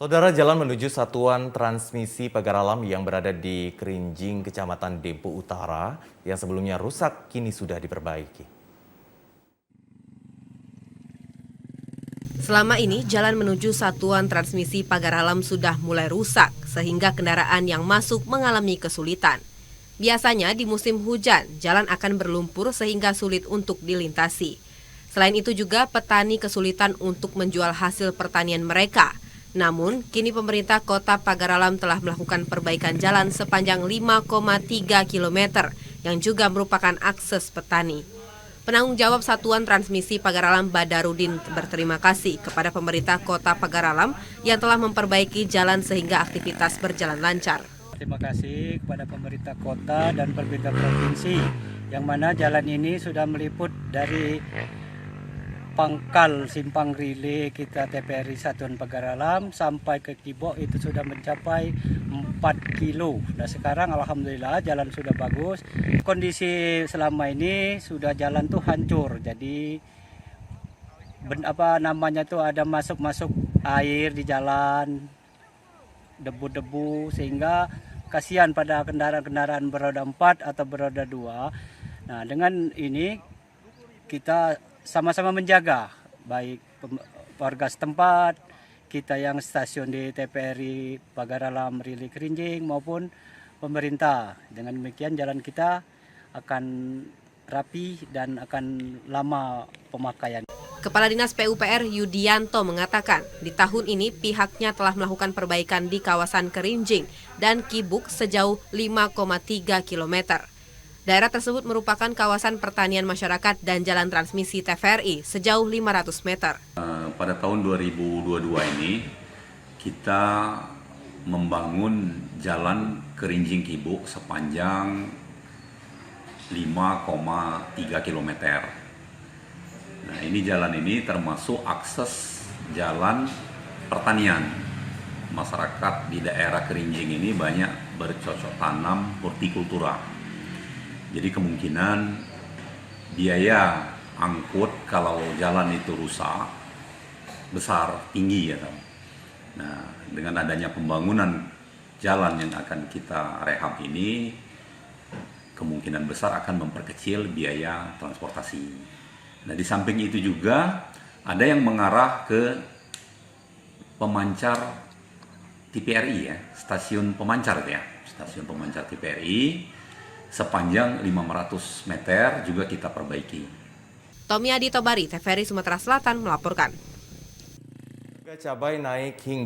Saudara, jalan menuju Satuan Transmisi Pagar Alam yang berada di Kerinjing, Kecamatan Dempo Utara, yang sebelumnya rusak, kini sudah diperbaiki. Selama ini, jalan menuju Satuan Transmisi Pagar Alam sudah mulai rusak, sehingga kendaraan yang masuk mengalami kesulitan. Biasanya di musim hujan, jalan akan berlumpur sehingga sulit untuk dilintasi. Selain itu juga petani kesulitan untuk menjual hasil pertanian mereka. Namun, kini pemerintah Kota Pagar Alam telah melakukan perbaikan jalan sepanjang 5,3 km yang juga merupakan akses petani. Penanggung jawab Satuan Transmisi Pagar Alam Badarudin berterima kasih kepada pemerintah Kota Pagar Alam yang telah memperbaiki jalan sehingga aktivitas berjalan lancar. Terima kasih kepada pemerintah kota dan pemerintah provinsi yang mana jalan ini sudah meliput dari pangkal Simpang Rile kita TPRI Satuan Pagar Alam sampai ke Kibok itu sudah mencapai 4 kilo. Nah sekarang alhamdulillah jalan sudah bagus. Kondisi selama ini sudah jalan tuh hancur. Jadi ada masuk air di jalan, debu-debu, sehingga kasihan pada kendaraan-kendaraan beroda 4 atau beroda 2. Nah, dengan ini kita sama-sama menjaga, baik warga setempat, kita yang stasiun di TPRI Pagar Alam Rile Kerinjing maupun pemerintah. Dengan demikian jalan kita akan rapi dan akan lama pemakaian. Kepala Dinas PUPR Yudianto mengatakan, di tahun ini pihaknya telah melakukan perbaikan di kawasan Kerinjing dan Kibuk sejauh 5,3 km. Daerah tersebut merupakan kawasan pertanian masyarakat dan jalan transmisi TVRI sejauh 500 meter. Pada tahun 2022 ini, kita membangun jalan Kerinjing Kibuk sepanjang 5,3 km. Nah, ini jalan ini termasuk akses jalan pertanian. Masyarakat di daerah Kerinjing ini banyak bercocok tanam hortikultura. Jadi kemungkinan biaya angkut kalau jalan itu rusak besar, tinggi ya. Nah, dengan adanya pembangunan jalan yang akan kita rehab ini, kemungkinan besar akan memperkecil biaya transportasi. Nah, di samping itu juga ada yang mengarah ke pemancar TPRI ya, stasiun pemancar ya, stasiun pemancar TPRI sepanjang 500 meter juga kita perbaiki. Tommy Adi Tobari, TVRI Sumatera Selatan melaporkan. Cabai naik hingga